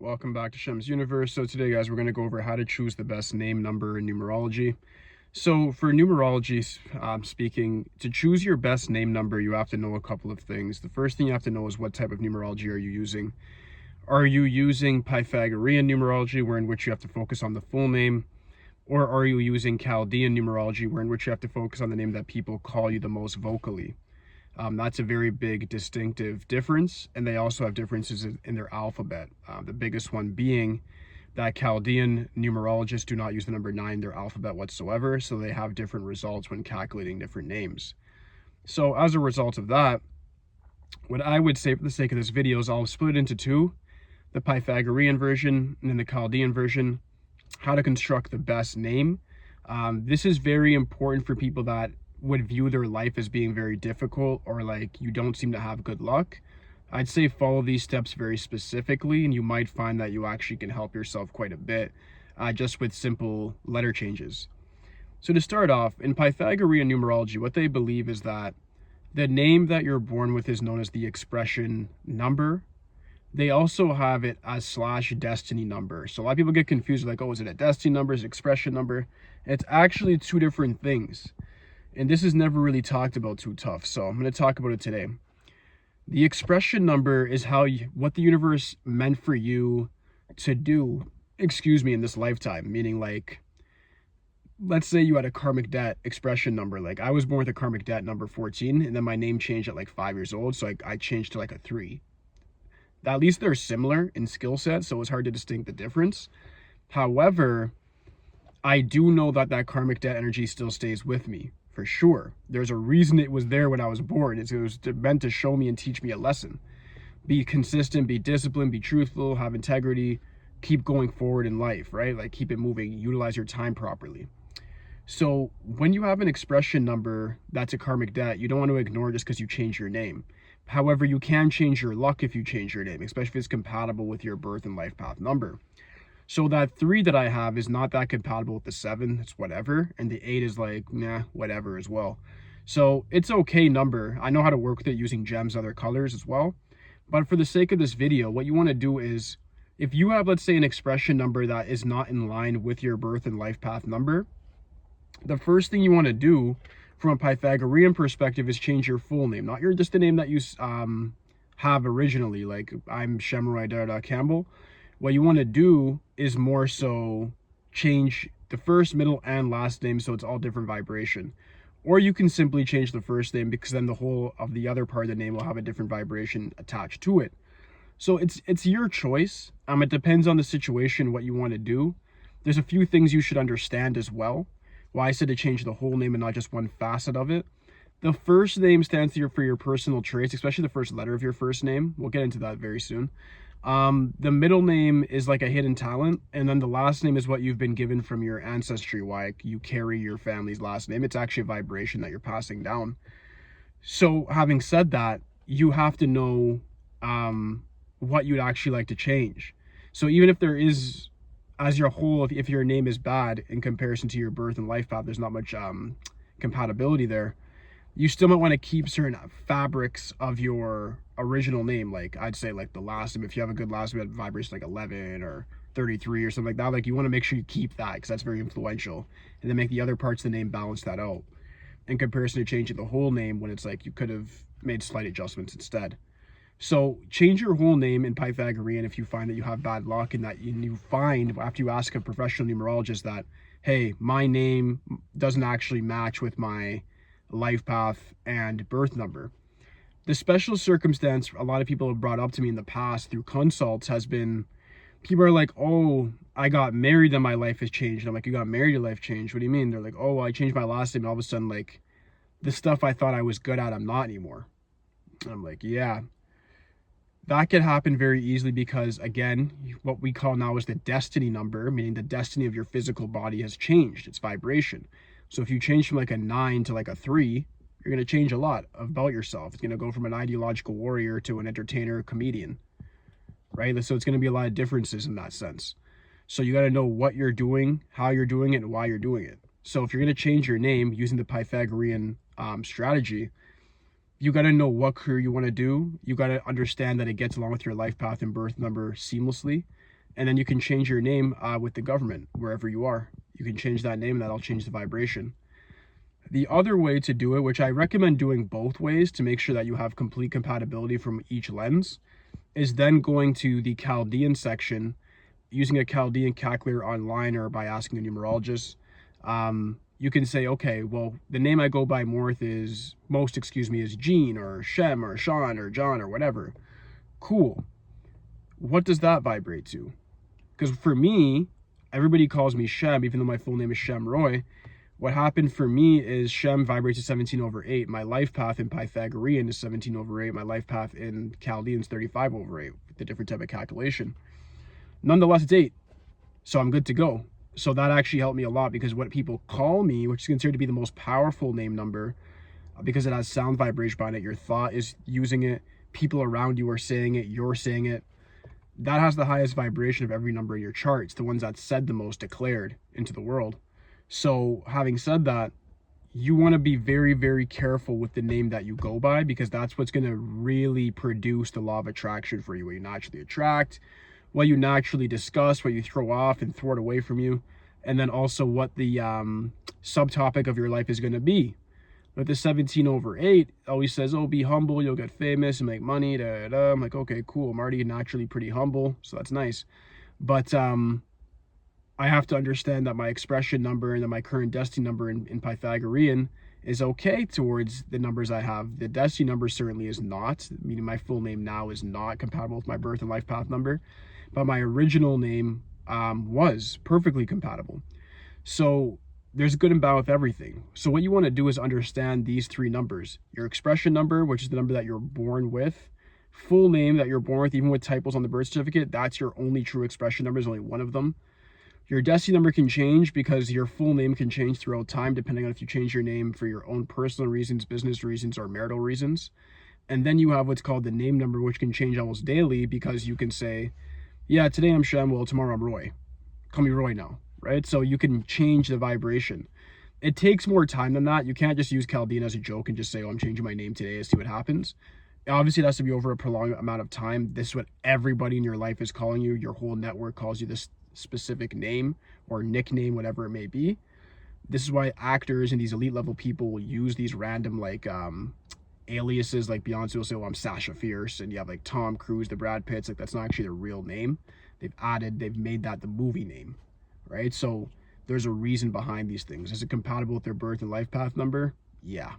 Welcome back to Shem's Universe. So today, guys, we're going to go over how to choose the best name number in numerology. So for numerology speaking, to choose your best name number, you have to know a couple of things. The first thing you have to know is what type of numerology are you using. Are you using Pythagorean numerology, where in which you have to focus on the full name? Or are you using Chaldean numerology, where in which you have to focus on the name that people call you the most vocally? That's a very big distinctive difference, and they also have differences in their alphabet. The biggest one being that Chaldean numerologists do not use the number 9 in their alphabet whatsoever, so they have different results when calculating different names. So as a result of that, what I would say for the sake of this video is I'll split it into two: the Pythagorean version and then the Chaldean version, how to construct the best name. This is very important for people that would view their life as being very difficult, or like you don't seem to have good luck. I'd say follow these steps very specifically, and you might find that you actually can help yourself quite a bit just with simple letter changes. So to start off, in Pythagorean numerology, what they believe is that the name that you're born with is known as the expression number. They also have it as /destiny number. So a lot of people get confused, like, oh, is it a destiny number, is it expression number? It's actually two different things. And this is never really talked about too tough, so I'm going to talk about it today. The expression number is what the universe meant for you to do, in this lifetime. Meaning, like, let's say you had a karmic debt expression number. Like, I was born with a karmic debt number 14, and then my name changed at like 5 years old, so I changed to like a 3. At least they're similar in skill set, so it's hard to distinguish the difference. However, I do know that that karmic debt energy still stays with me. For sure. There's a reason it was there when I was born. It was meant to show me and teach me a lesson. Be consistent, be disciplined, be truthful, have integrity, keep going forward in life, right? Like, keep it moving, utilize your time properly. So when you have an expression number that's a karmic debt, you don't want to ignore it just because you change your name. However, you can change your luck if you change your name, especially if it's compatible with your birth and life path number. So that 3 that I have is not that compatible with the 7, it's whatever. And the 8 is like, nah, whatever as well. So it's okay number. I know how to work with it using gems, other colors as well. But for the sake of this video, what you want to do is, if you have, let's say, an expression number that is not in line with your birth and life path number, the first thing you want to do from a Pythagorean perspective is change your full name, not just the name that you have originally. Like, I'm Shemroy Campbell. What you want to do is more so change the first, middle, and last name so it's all different vibration. Or you can simply change the first name, because then the whole of the other part of the name will have a different vibration attached to it. So it's your choice. It depends on the situation, what you want to do. There's a few things you should understand as well. Why I said to change the whole name and not just one facet of it. The first name stands for your personal traits, especially the first letter of your first name. We'll get into that very soon. The middle name is like a hidden talent, and then the last name is what you've been given from your ancestry, why you carry your family's last name. It's actually a vibration that you're passing down. So having said that, you have to know what you'd actually like to change. So even if there is, as your whole, if your name is bad in comparison to your birth and life path, there's not much compatibility there, you still might want to keep certain fabrics of your original name. Like, I'd say, like, the last name, if you have a good last name that vibrates like 11 or 33 or something like that, like, you want to make sure you keep that, because that's very influential, and then make the other parts of the name balance that out in comparison to changing the whole name when it's like you could have made slight adjustments instead. So change your whole name in Pythagorean if you find that you have bad luck, and that you find after you ask a professional numerologist that, hey, my name doesn't actually match with my life path and birth number. The special circumstance a lot of people have brought up to me in the past through consults has been, people are like, oh, I got married and my life has changed. And I'm like, you got married, your life changed? What do you mean? They're like, oh, well, I changed my last name, and all of a sudden, like, the stuff I thought I was good at, I'm not anymore. And I'm like, yeah, that could happen very easily, because again, what we call now is the destiny number, meaning the destiny of your physical body has changed, its vibration. So if you change from like a 9 to like a 3, you're going to change a lot about yourself. It's going to go from an ideological warrior to an entertainer, comedian, right? So it's going to be a lot of differences in that sense. So you got to know what you're doing, how you're doing it, and why you're doing it. So if you're going to change your name using the Pythagorean strategy, you got to know what career you want to do. You got to understand that it gets along with your life path and birth number seamlessly. And then you can change your name with the government, wherever you are. You can change that name and that'll change the vibration. The other way to do it, which I recommend doing both ways to make sure that you have complete compatibility from each lens, is then going to the Chaldean section, using a Chaldean calculator online or by asking a numerologist. You can say, okay, well, the name I go by is Gene or Shem or Sean or John or whatever. Cool. What does that vibrate to? Because for me, everybody calls me Shem, even though my full name is Shem Roy. What happened for me is Shem vibrates to 17/8. My life path in Pythagorean is 17/8. My life path in Chaldean is 35/8, with a different type of calculation. Nonetheless, it's 8. So I'm good to go. So that actually helped me a lot, because what people call me, which is considered to be the most powerful name number, because it has sound vibration behind it, your thought is using it, people around you are saying it, you're saying it. That has the highest vibration of every number in your chart. It's the ones that said the most, declared into the world. So having said that, you want to be very, very careful with the name that you go by, because that's what's going to really produce the law of attraction for you, what you naturally attract, what you naturally discuss, what you throw off and throw it away from you, and then also what the subtopic of your life is going to be. But the 17/8 always says, oh, be humble, you'll get famous and make money, da, da, da. I'm like, okay, cool. I'm already naturally pretty humble, so that's nice. But I have to understand that my expression number and then my current destiny number in Pythagorean is okay towards the numbers I have. The destiny number certainly is not, meaning my full name now is not compatible with my birth and life path number, but my original name was perfectly compatible. So there's good and bad with everything. So what you want to do is understand these 3 numbers. Your expression number, which is the number that you're born with, full name that you're born with, even with typos on the birth certificate, that's your only true expression number, is only one of them. Your destiny number can change because your full name can change throughout time, depending on if you change your name for your own personal reasons, business reasons, or marital reasons. And then you have what's called the name number, which can change almost daily, because you can say, yeah, today I'm Shem, well, tomorrow I'm Roy. Call me Roy now, right? So you can change the vibration. It takes more time than that. You can't just use Chaldean as a joke and just say, oh, I'm changing my name today and see what happens. Obviously, it has to be over a prolonged amount of time. This is what everybody in your life is calling you. Your whole network calls you this specific name or nickname, whatever it may be. This is why actors and these elite level people will use these random aliases. Like Beyonce will say, well, I'm Sasha Fierce, and you have like Tom Cruise, the Brad Pitts. Like, that's not actually their real name. They've made that the movie name, right? So there's a reason behind these things. Is it compatible with their birth and life path number? Yeah.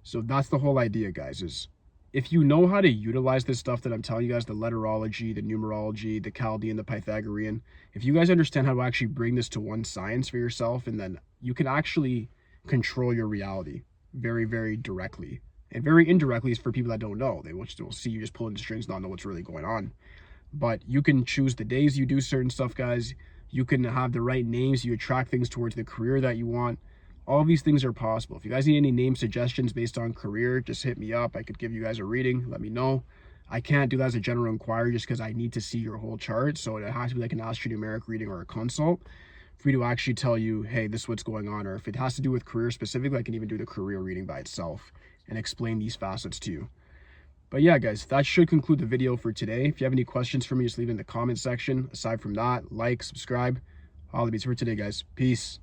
So that's the whole idea, guys, is if you know how to utilize this stuff that I'm telling you guys, the letterology, the numerology, the Chaldean, the Pythagorean, if you guys understand how to actually bring this to one science for yourself, and then you can actually control your reality very, very directly. And very indirectly is for people that don't know. They will see you just pulling the strings, not know what's really going on. But you can choose the days you do certain stuff, guys. You can have the right names. You attract things towards the career that you want. All these things are possible. If you guys need any name suggestions based on career, just hit me up. I could give you guys a reading. Let me know. I can't do that as a general inquiry just because I need to see your whole chart. So it has to be like an astronumeric reading or a consult for me to actually tell you, hey, this is what's going on. Or if it has to do with career specifically, I can even do the career reading by itself and explain these facets to you. But yeah, guys, that should conclude the video for today. If you have any questions for me, just leave it in the comment section. Aside from that, like, subscribe. All the beats for today, guys. Peace.